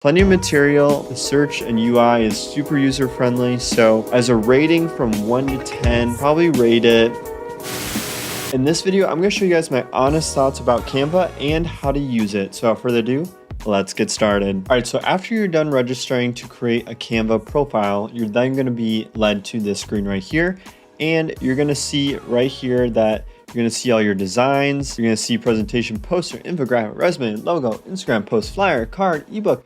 Plenty of material. The search and UI is super user friendly. So as a rating from 1 to 10, probably rate it. In this video, I'm going to show you guys my honest thoughts about Canva and how to use it. So without further ado, let's get started. All right, so after you're done registering to create a Canva profile, you're then going to be led to this screen right here. And you're going to see right here that you're going to see all your designs. You're going to see presentation, poster, infographic, resume, logo, Instagram post, flyer, card, ebook.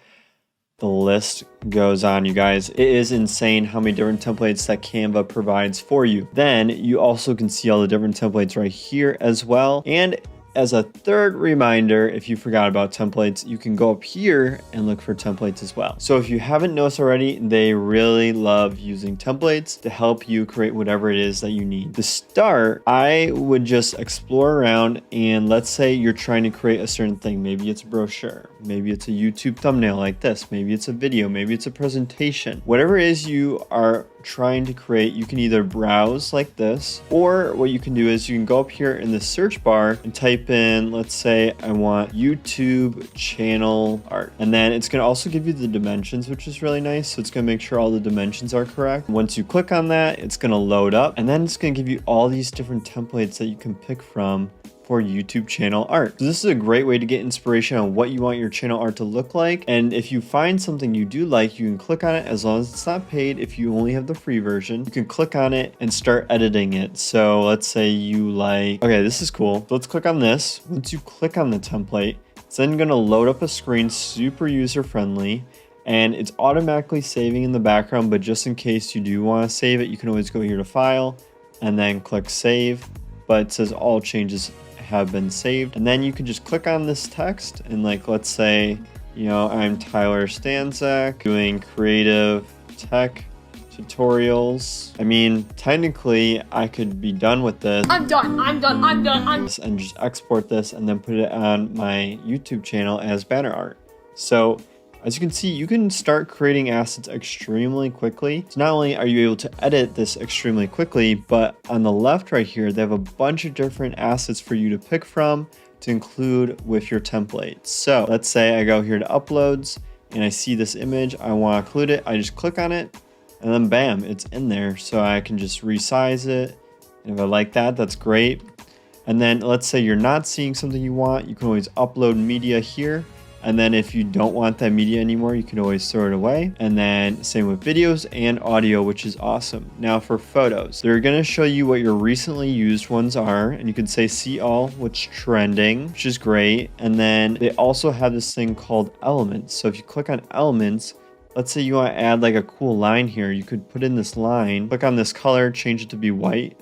The list goes on, you guys. It is insane how many different templates that Canva provides for you. Then you also can see all the different templates right here as well. And as a third reminder, if you forgot about templates, you can go up here and look for templates as well. So if you haven't noticed already, they really love using templates to help you create whatever it is that you need. To start, I would just explore around, and let's say you're trying to create a certain thing. Maybe it's a brochure, maybe it's a YouTube thumbnail like this, maybe it's a video, maybe it's a presentation. Whatever it is you are trying to create, you can either browse like this, or what you can do is you can go up here in the search bar and type in, let's say I want YouTube channel art, and then it's going to also give you the dimensions, which is really nice. So it's going to make sure all the dimensions are correct. Once you click on that, it's going to load up, and then it's going to give you all these different templates that you can pick from for YouTube channel art. So this is a great way to get inspiration on what you want your channel art to look like. And if you find something you do like, you can click on it as long as it's not paid. If you only have the free version, you can click on it and start editing it. So let's say you like, okay, this is cool. So let's click on this. Once you click on the template, it's then going to load up a screen, super user friendly. And it's automatically saving in the background, but just in case you do want to save it, you can always go here to file and then click save. But it says all changes have been saved, and then you can just click on this text and, like, let's say, you know, I'm Tyler Stanczak doing creative tech tutorials. I mean, technically I could be done with this. I'm done. And just export this and then put it on my YouTube channel as banner art. So as you can see, you can start creating assets extremely quickly. So not only are you able to edit this extremely quickly, but on the left right here, they have a bunch of different assets for you to pick from to include with your template. So let's say I go here to uploads and I see this image, I want to include it. I just click on it and then bam, it's in there. So I can just resize it. And if I like that, that's great. And then let's say you're not seeing something you want, you can always upload media here. And then if you don't want that media anymore, you can always throw it away. And then same with videos and audio, which is awesome. Now for photos, they're going to show you what your recently used ones are. And you can say see all, what's trending, which is great. And then they also have this thing called elements. So if you click on elements, let's say you want to add like a cool line here. You could put in this line, click on this color, change it to be white,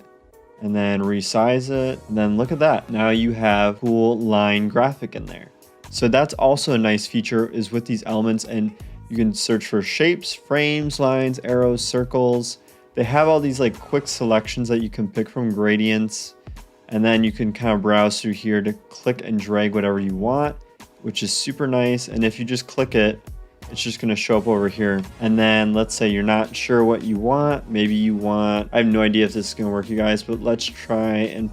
and then resize it. And then look at that. Now you have cool line graphic in there. So that's also a nice feature is with these elements, and you can search for shapes, frames, lines, arrows, circles. They have all these like quick selections that you can pick from, gradients, and then you can kind of browse through here to click and drag whatever you want, which is super nice. And if you just click it, it's just going to show up over here. And then let's say you're not sure what you want. Maybe you want, I have no idea if this is going to work, you guys, but let's try and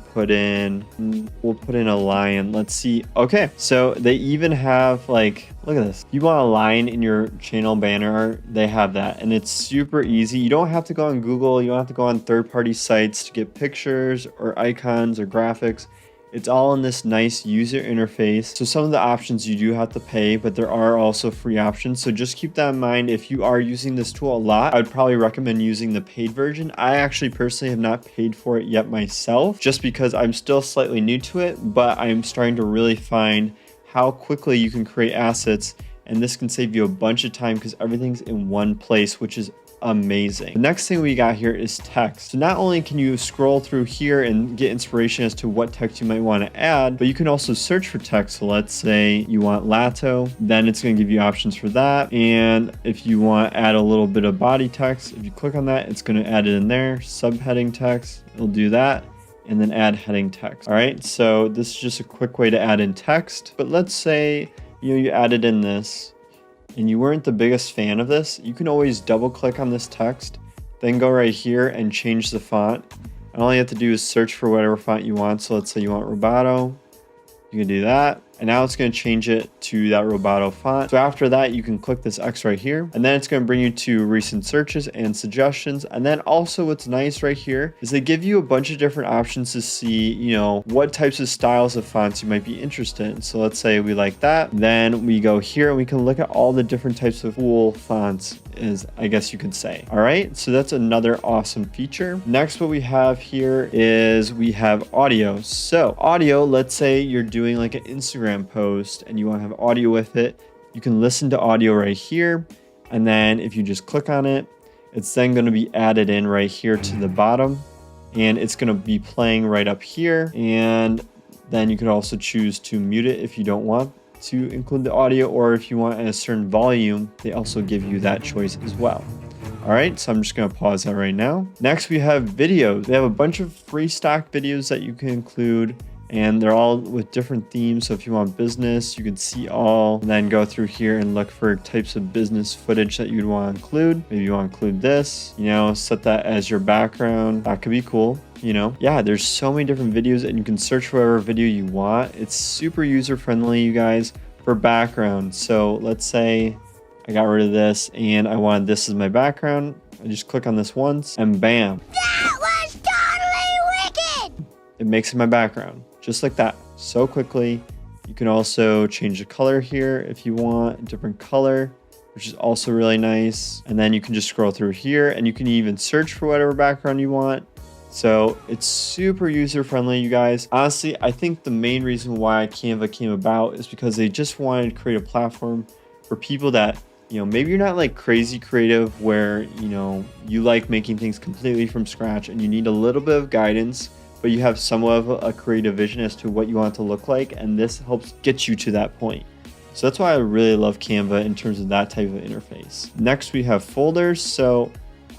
we'll put in a lion. Let's see. Okay. So they even have like, look at this. You want a lion in your channel banner art, they have that. And it's super easy. You don't have to go on Google. You don't have to go on third-party sites to get pictures or icons or graphics. It's all in this nice user interface. So some of the options you do have to pay, but there are also free options. So just keep that in mind. If you are using this tool a lot, I would probably recommend using the paid version. I actually personally have not paid for it yet myself, just because I'm still slightly new to it, but I'm starting to really find how quickly you can create assets. And this can save you a bunch of time because everything's in one place, which is amazing. The next thing we got here is text. So not only can you scroll through here and get inspiration as to what text you might want to add, but you can also search for text. So let's say you want Lato, then it's going to give you options for that. And if you want to add a little bit of body text, if you click on that, it's going to add it in there. Subheading text, it'll do that. And then add heading text. All right, so this is just a quick way to add in text. But let's say you added in this and you weren't the biggest fan of this, you can always double click on this text, then go right here and change the font. And all you have to do is search for whatever font you want. So let's say you want Roboto, you can do that. And now it's going to change it to that Roboto font. So after that, you can click this X right here, and then it's going to bring you to recent searches and suggestions. And then also what's nice right here is they give you a bunch of different options to see, you know, what types of styles of fonts you might be interested in. So let's say we like that. Then we go here and we can look at all the different types of cool fonts, is I guess you could say. All right, so that's another awesome feature. Next, what we have here is we have audio. So audio, let's say you're doing like an Instagram post and you want to have audio with it, you can listen to audio right here. And then if you just click on it, it's then going to be added in right here to the bottom, and it's going to be playing right up here. And then you could also choose to mute it if you don't want to include the audio, or if you want at a certain volume, they also give you that choice as well. All right, so I'm just going to pause that right now. Next, we have videos. They have a bunch of free stock videos that you can include, and they're all with different themes. So if you want business, you can see all, and then go through here and look for types of business footage that you'd want to include. Maybe you want to include this, you know, set that as your background. That could be cool. You know, yeah, there's so many different videos, and you can search for whatever video you want. It's super user friendly, you guys, for background. So let's say I got rid of this and I wanted this as my background. I just click on this once and bam. That was totally wicked! It makes it my background, just like that, so quickly. You can also change the color here if you want a different color, which is also really nice. And then you can just scroll through here and you can even search for whatever background you want. So it's super user friendly, you guys. Honestly, I think the main reason why Canva came about is because they just wanted to create a platform for people that, you know, maybe you're not like crazy creative where, you know, you like making things completely from scratch and you need a little bit of guidance, but you have somewhat of a creative vision as to what you want it to look like. And this helps get you to that point. So that's why I really love Canva in terms of that type of interface. Next, we have folders. So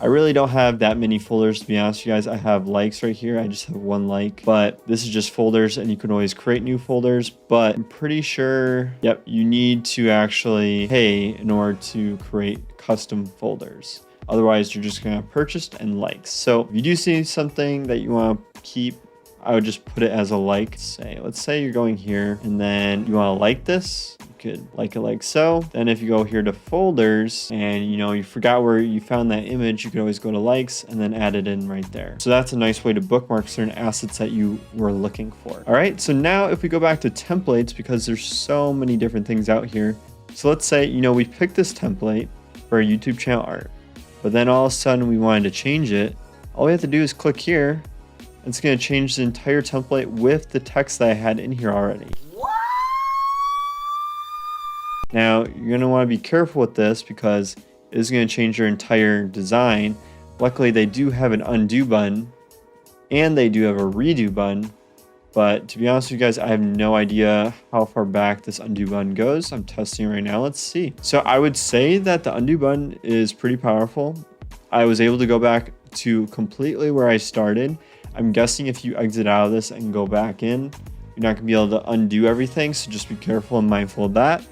I really don't have that many folders, to be honest with you guys. I have likes right here. I just have one like, but this is just folders, and you can always create new folders. But I'm pretty sure, yep, you need to actually pay in order to create custom folders. Otherwise, you're just gonna have purchased and likes. So if you do see something that you want to keep, I would just put it as a like. Let's say you're going here and then you want to like this. You could like it like so. Then if you go here to folders and, you know, you forgot where you found that image, you could always go to likes and then add it in right there. So that's a nice way to bookmark certain assets that you were looking for. All right, so now if we go back to templates, because there's so many different things out here. So let's say, you know, we picked this template for our YouTube channel art, but then all of a sudden we wanted to change it. All we have to do is click here. It's going to change the entire template with the text that I had in here already. What? Now, you're going to want to be careful with this because it is going to change your entire design. Luckily, they do have an undo button and they do have a redo button. But to be honest with you guys, I have no idea how far back this undo button goes. I'm testing right now. Let's see. So I would say that the undo button is pretty powerful. I was able to go back to completely where I started. I'm guessing if you exit out of this and go back in, you're not gonna be able to undo everything. So just be careful and mindful of that.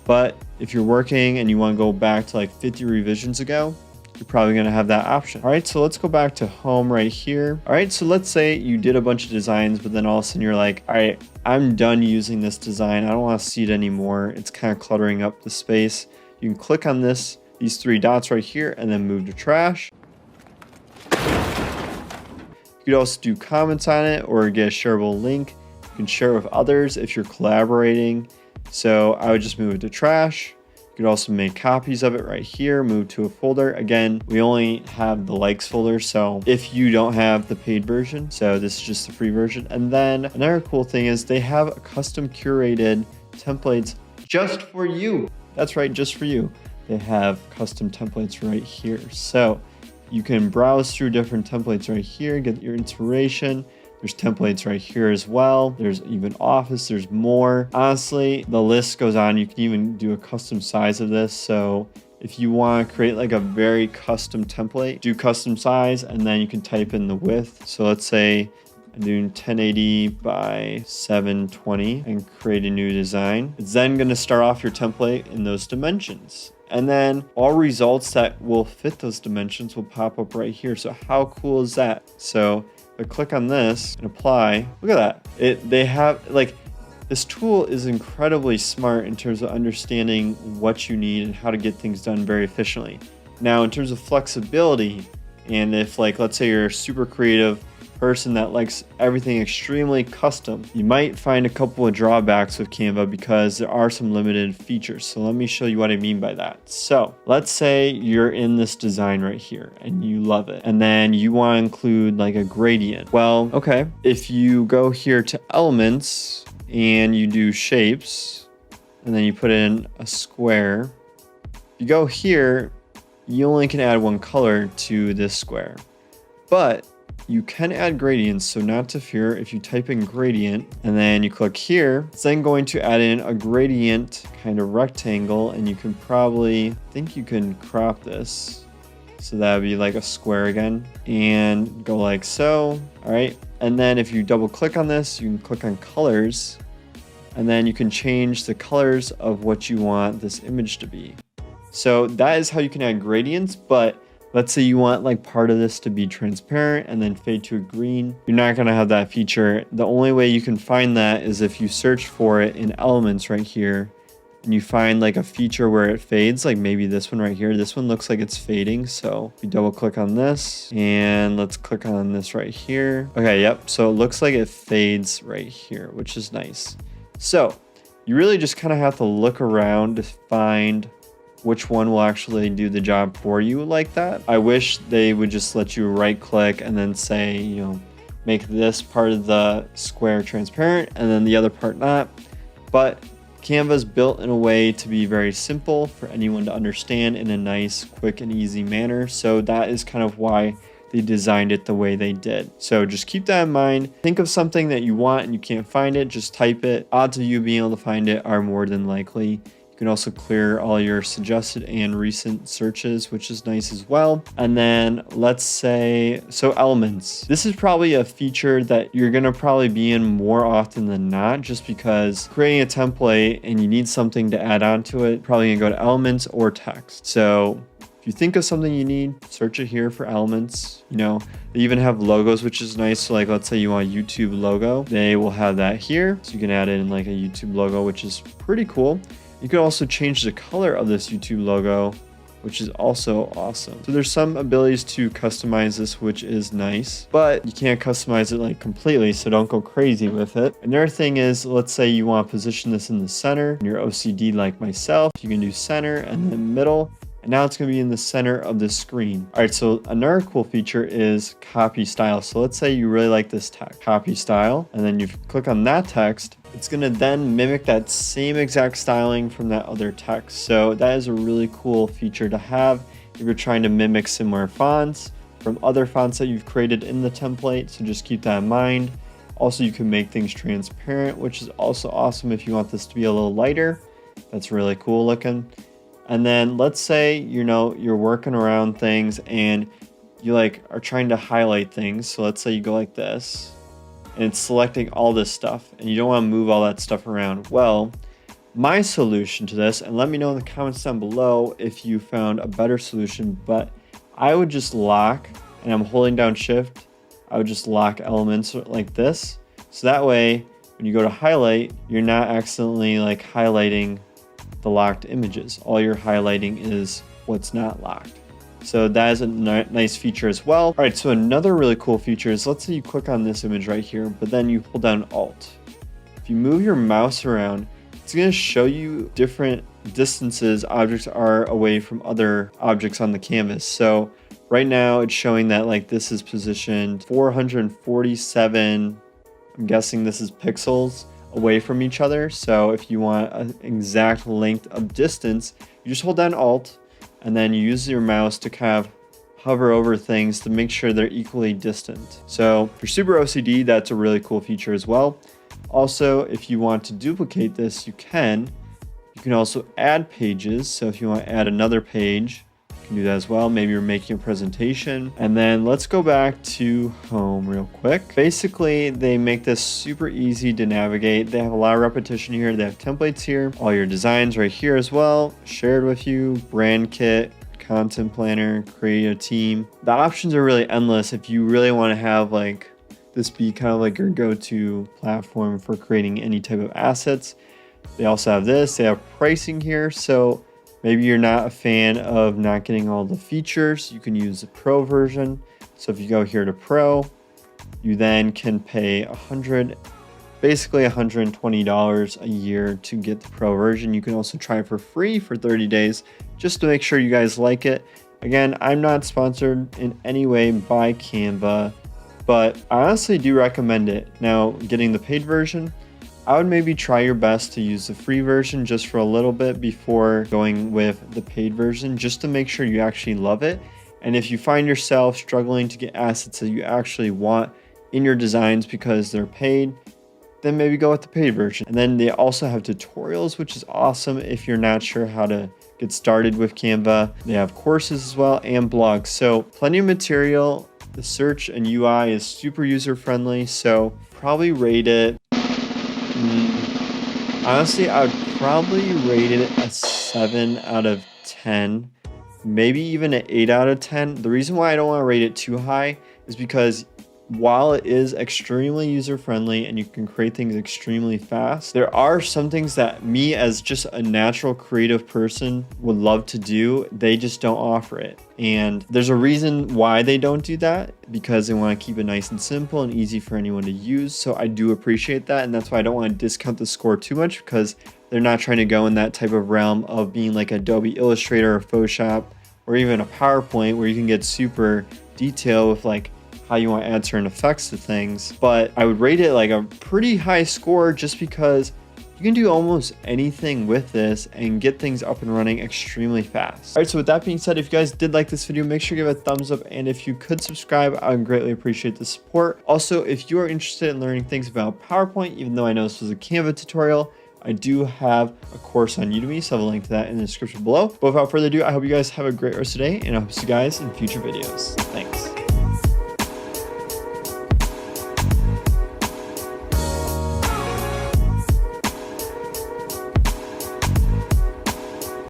But if you're working and you want to go back to like 50 revisions ago, you're probably going to have that option. All right, so let's go back to home right here. All right, so let's say you did a bunch of designs, but then all of a sudden you're like, all right, I'm done using this design. I don't want to see it anymore. It's kind of cluttering up the space. You can click on these three dots right here and then move to trash. You could also do comments on it or get a shareable link. You can share it with others if you're collaborating. So I would just move it to trash. You could also make copies of it right here, move to a folder. Again, we only have the likes folder, so if you don't have the paid version, so this is just the free version. And then another cool thing is they have a custom curated templates just for you. That's right, just for you. They have custom templates right here. So you can browse through different templates right here, get your inspiration. There's templates right here as well. There's even Office, there's more. Honestly, the list goes on. You can even do a custom size of this. So if you want to create like a very custom template, do custom size, and then you can type in the width. So let's say I'm doing 1080 by 720 and create a new design. It's then going to start off your template in those dimensions. And then all results that will fit those dimensions will pop up right here. So how cool is that? So I click on this and apply. Look at that. They have like This tool is incredibly smart in terms of understanding what you need and how to get things done very efficiently. Now, in terms of flexibility, and if like, let's say you're a super creative person that likes everything extremely custom, you might find a couple of drawbacks with Canva because there are some limited features. So let me show you what I mean by that. So let's say you're in this design right here and you love it, and then you want to include like a gradient. Well, okay, if you go here to elements and you do shapes and then you put in a square, you go here, you only can add one color to this square, but you can add gradients, so not to fear. If you type in gradient and then you click here, it's then going to add in a gradient kind of rectangle, and you can probably, think you can crop this. So that would be like a square again and go like so. All right. And then if you double click on this, you can click on colors, and then you can change the colors of what you want this image to be. So that is how you can add gradients, but let's say you want like part of this to be transparent and then fade to a green. You're not gonna have that feature. The only way you can find that is if you search for it in elements right here and you find like a feature where it fades, like maybe this one right here. This one looks like it's fading. So if you double click on this and let's click on this right here. Okay, yep. So it looks like it fades right here, which is nice. So you really just kind of have to look around to find which one will actually do the job for you like that. I wish they would just let you right click and then say, you know, make this part of the square transparent and then the other part not. But Canva is built in a way to be very simple for anyone to understand in a nice, quick, and easy manner. So that is kind of why they designed it the way they did. So just keep that in mind. Think of something that you want and you can't find it, just type it. Odds of you being able to find it are more than likely. You can also clear all your suggested and recent searches, which is nice as well. And then let's say, so elements. This is probably a feature that you're gonna probably be in more often than not, just because creating a template and you need something to add on to it, probably gonna go to elements or text. So if you think of something you need, search it here for elements. You know, they even have logos, which is nice. So like, let's say you want a YouTube logo, they will have that here. So you can add in like a YouTube logo, which is pretty cool. You can also change the color of this YouTube logo, which is also awesome. So there's some abilities to customize this, which is nice, but you can't customize it like completely, so don't go crazy with it. Another thing is, let's say you want to position this in the center, and you're OCD like myself, you can do center and then middle. And now it's going to be in the center of the screen. All right, so another cool feature is copy style. So let's say you really like this text, copy style, and then you click on that text. It's going to then mimic that same exact styling from that other text. So that is a really cool feature to have if you're trying to mimic similar fonts from other fonts that you've created in the template. So just keep that in mind. Also, you can make things transparent, which is also awesome if you want this to be a little lighter. That's really cool looking. And then let's say, you know, you're working around things and you like are trying to highlight things. So let's say you go like this and it's selecting all this stuff and you don't want to move all that stuff around. Well, my solution to this, and let me know in the comments down below if you found a better solution, but I would just lock, and I'm holding down shift, I would just lock elements like this. So that way, when you go to highlight, you're not accidentally like highlighting the locked images. All you're highlighting is what's not locked. So that is a nice feature as well. All right, so another really cool feature is, let's say you click on this image right here, but then you hold down Alt. If you move your mouse around, it's going to show you different distances objects are away from other objects on the canvas. So right now it's showing that like this is positioned 447, I'm guessing this is pixels, away from each other. So if you want an exact length of distance, you just hold down Alt and then you use your mouse to kind of hover over things to make sure they're equally distant. So if you're super OCD, that's a really cool feature as well. Also, if you want to duplicate this, you can. You can also add pages. So if you want to add another page, you can do that as well. Maybe you're making a presentation. And then let's go back to home real quick. Basically, they make this super easy to navigate. They have a lot of repetition here. They have templates here. All your designs right here as well, shared with you, brand kit, content planner, create a team. The options are really endless if you really want to have like this be kind of like your go-to platform for creating any type of assets. They also have this, they have pricing here. So maybe you're not a fan of not getting all the features, you can use the Pro version. So if you go here to Pro, you then can pay basically $120 a year to get the Pro version. You can also try it for free for 30 days just to make sure you guys like it. Again, I'm not sponsored in any way by Canva, but I honestly do recommend it. Now, getting the paid version, I would maybe try your best to use the free version just for a little bit before going with the paid version, just to make sure you actually love it. And if you find yourself struggling to get assets that you actually want in your designs because they're paid, then maybe go with the paid version. And then they also have tutorials, which is awesome if you're not sure how to get started with Canva. They have courses as well and blogs. So plenty of material. The search and UI is super user friendly. So probably rate it. Honestly, I would probably rate it a 7 out of 10, maybe even an 8 out of 10. The reason why I don't want to rate it too high is because while it is extremely user-friendly and you can create things extremely fast, there are some things that me as just a natural creative person would love to do. They just don't offer it. And there's a reason why they don't do that, because they want to keep it nice and simple and easy for anyone to use. So I do appreciate that. And that's why I don't want to discount the score too much, because they're not trying to go in that type of realm of being like Adobe Illustrator or Photoshop or even a PowerPoint where you can get super detailed with like how you want to add certain effects to things. But I would rate it like a pretty high score just because you can do almost anything with this and get things up and running extremely fast. All right, so with that being said, if you guys did like this video, make sure you give it a thumbs up. And if you could subscribe, I would greatly appreciate the support. Also, if you are interested in learning things about PowerPoint, even though I know this was a Canva tutorial, I do have a course on Udemy, so I have a link to that in the description below. But without further ado, I hope you guys have a great rest of the day, and I hope to see you guys in future videos. Thanks.